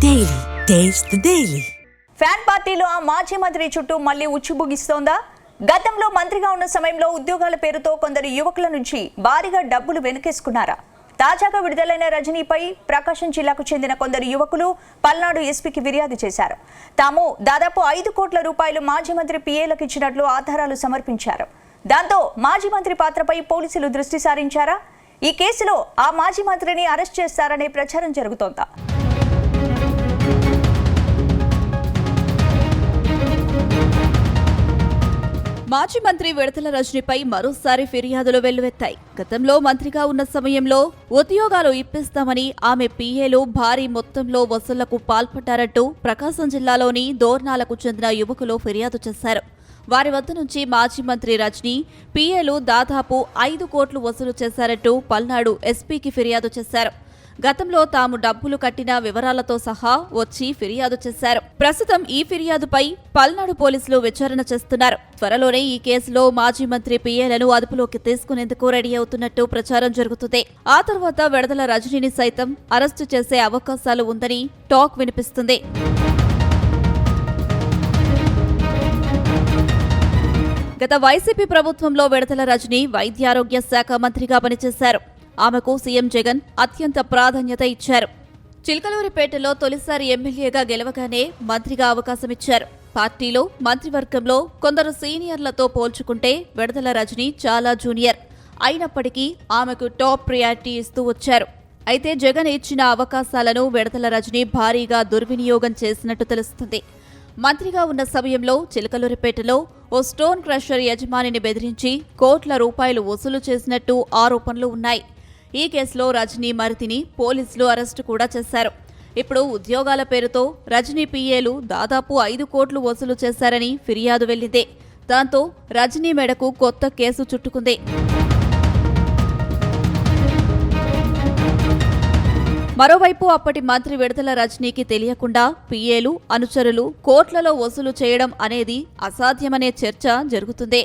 Daily taste the daily. Fan పార్టీలో ఆ మాజీ మంత్రి చుట్టూ మళ్లీ ఉచ్చుబుగిస్తోందా? గతంలో మంత్రిగా ఉన్న సమయంలో ఉద్యోగాల పేరుతో కొందరు యువకుల నుంచి భారీగా డబ్బులు వెనకేసుకున్నారా? తాజాగా విడుదలైన రజనీపై ప్రకాశం జిల్లాకు చెందిన కొందరు యువకులు పల్నాడు ఎస్పీకి ఫిర్యాదు చేశారు. తాము దాదాపు 5 కోట్ల రూపాయలు మాజీ మంత్రి పిఏలకు ఇచ్చినట్లు ఆధారాలు సమర్పించారు. దాంతో మాజీ మంత్రి పాత్రపై పోలీసులు దృష్టి సారించారా? ఈ కేసులో ఆ మాజీ మంత్రిని అరెస్ట్ చేస్తారనే ప్రచారం జరుగుతోందా? మాజీ మంత్రి విడతల రజనీపై మరోసారి ఫిర్యాదులు వెల్లువెత్తాయి. గతంలో మంత్రిగా ఉన్న సమయంలో ఉద్యోగాలు ఇప్పిస్తామని ఆమె పీఏలు భారీ మొత్తంలో వసూళ్లకు పాల్పడ్డారంటూ ప్రకాశం జిల్లాలోని దోర్నాలకు చెందిన యువకులు ఫిర్యాదు చేశారు. వారి వద్ద నుంచి మాజీ మంత్రి రజనీ పీఏలు దాదాపు 5 కోట్లు వసూలు చేశారంటూ పల్నాడు ఎస్పీకి ఫిర్యాదు చేశారు. గతంలో తాము డబ్బులు కట్టిన వివరాలతో సహా వచ్చి ఫిర్యాదు చేశారు. ప్రస్తుతం ఈ ఫిర్యాదుపై పల్నాడు పోలీసులు విచారణ చేస్తున్నారు. త్వరలోనే ఈ కేసులో మాజీ మంత్రి పిఏలను అదుపులోకి తీసుకునేందుకు రెడీ అవుతున్నట్టు ప్రచారం జరుగుతుంది. ఆ తర్వాత విడదల రజనీని సైతం అరెస్టు చేసే అవకాశాలు ఉందని టాక్ వినిపిస్తుంది. గత వైసీపీ ప్రభుత్వంలో విడదల రజనీ వైద్యారోగ్య శాఖ మంత్రిగా పనిచేశారు. ఆమెకు సీఎం జగన్ అత్యంత ప్రాధాన్యత ఇచ్చారు. చిలకలూరిపేటలో తొలిసారి ఎమ్మెల్యేగా గెలవగానే మంత్రిగా అవకాశమిచ్చారు. పార్టీలో మంత్రివర్గంలో కొందరు సీనియర్లతో పోల్చుకుంటే విడదల రజనీ చాలా జూనియర్. అయినప్పటికీ ఆమెకు టాప్ ప్రయారిటీ ఇస్తూ వచ్చారు. అయితే జగన్ ఇచ్చిన అవకాశాలను విడదల రజనీ భారీగా దుర్వినియోగం చేసినట్టు తెలుస్తుంది. మంత్రిగా ఉన్న సమయంలో చిలకలూరిపేటలో ఓ స్టోన్ క్రషర్ యజమానిని బెదిరించి కోట్ల రూపాయలు వసూలు చేసినట్టు ఆరోపణలు ఉన్నాయి. ఈ కేసులో రజనీ మరితిని పోలీసులు అరెస్టు కూడా చేశారు. ఇప్పుడు ఉద్యోగాల పేరుతో రజనీ పీఏలు దాదాపు 5 కోట్లు వసూలు చేశారని ఫిర్యాదు వెళ్లింది. దాంతో రజనీ మెడకు కొత్త కేసు చుట్టుకుంది. మరోవైపు అప్పటి మంత్రి విడతల రజనీకి తెలియకుండా పీఏలు అనుచరులు కోట్లలో వసూలు చేయడం అనేది అసాధ్యమనే చర్చ జరుగుతుంది.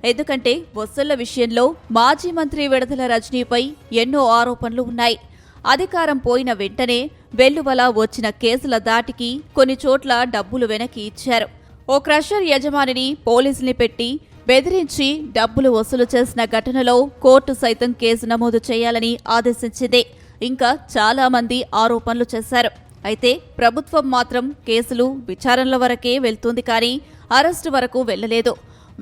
ఎందుకంటే వసూళ్ల విషయంలో మాజీ మంత్రి విడతల రజనీపై ఎన్నో ఆరోపణలు ఉన్నాయి. అధికారం పోయిన వెంటనే వెల్లువల వచ్చిన కేసుల దాటికి కొన్ని చోట్ల డబ్బులు వెనక్కి ఇచ్చారు. ఓ క్రషర్ యజమానిని పోలీసుల్ని పెట్టి బెదిరించి డబ్బులు వసూలు చేసిన ఘటనలో కోర్టు సైతం కేసు నమోదు చేయాలని ఆదేశించింది. ఇంకా చాలా మంది ఆరోపణలు చేశారు. అయితే ప్రభుత్వం మాత్రం కేసులు విచారణల వరకే వెళ్తుంది, కానీ అరెస్టు వరకు వెళ్లలేదు.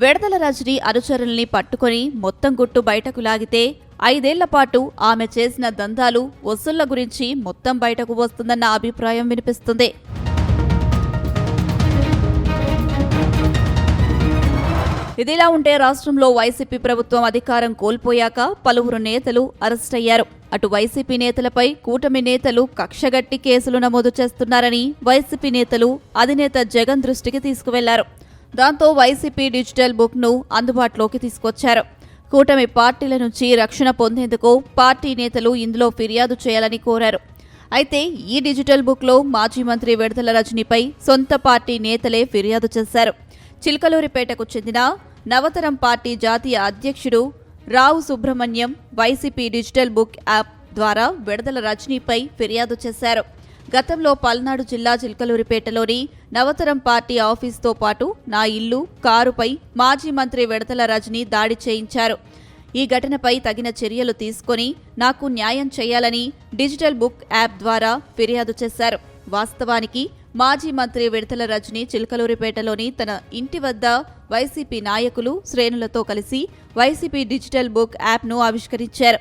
విడదల రజనీ అనుచరుల్ని పట్టుకొని మొత్తం గుట్టు బయటకు లాగితే 5 ఏళ్ల పాటు ఆమె చేసిన దందాలు వసూళ్ల గురించి మొత్తం బయటకు వస్తుందన్న అభిప్రాయం వినిపిస్తుంది. ఇదిలా ఉంటే రాష్ట్రంలో వైసీపీ ప్రభుత్వం అధికారం కోల్పోయాక పలువురు నేతలు అరెస్టయ్యారు. అటు వైసీపీ నేతలపై కూటమి నేతలు కక్షగట్టి కేసులు నమోదు చేస్తున్నారని వైసీపీ నేతలు అధినేత జగన్ దృష్టికి తీసుకువెళ్లారు. దాంతో వైసీపీ డిజిటల్ బుక్ ను అందుబాటులోకి తీసుకొచ్చారు. కూటమి పార్టీల నుంచి రక్షణ పొందేందుకు పార్టీ నేతలు ఇందులో ఫిర్యాదు చేయాలని కోరారు. అయితే ఈ డిజిటల్ బుక్ లో మాజీ మంత్రి విడదల రజనీపై సొంత పార్టీ నేతలే ఫిర్యాదు చేశారు. చిలకలూరిపేటకు చెందిన నవతరం పార్టీ జాతీయ అధ్యక్షుడు Rao Subrahmanyam YCP digital book app ద్వారా విడదల రజనీపై ఫిర్యాదు చేశారు. గతంలో పల్నాడు జిల్లా చిలకలూరిపేటలోని నవతరం పార్టీ ఆఫీస్తో పాటు నా ఇల్లు, కారుపై మాజీ మంత్రి విడదల రజనీ దాడి చేయించారు. ఈ ఘటనపై తగిన చర్యలు తీసుకొని నాకు న్యాయం చేయాలని డిజిటల్ బుక్ యాప్ ద్వారా ఫిర్యాదు చేశారు. వాస్తవానికి మాజీ మంత్రి విడతల రజనీ చిలకలూరిపేటలోని తన ఇంటి వద్ద వైసీపీ నాయకులు, శ్రేణులతో కలిసి వైసీపీ డిజిటల్ బుక్ యాప్ను ఆవిష్కరించారు.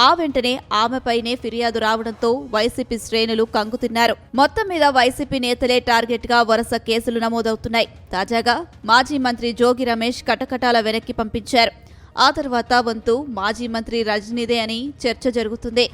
ఆ వెంటనే ఆమెపైనే ఫిర్యాదు రావడంతో వైసీపీ శ్రేణులు కంగుతిన్నారు. మొత్తం మీద వైసీపీ నేతలే టార్గెట్ గా వరుస కేసులు నమోదవుతున్నాయి. తాజాగా మాజీ మంత్రి జోగి రమేష్ కటకటాల వెనక్కి పంపించారు. ఆ తర్వాత వంతు మాజీ మంత్రి రజనీదే అని చర్చ జరుగుతుంది.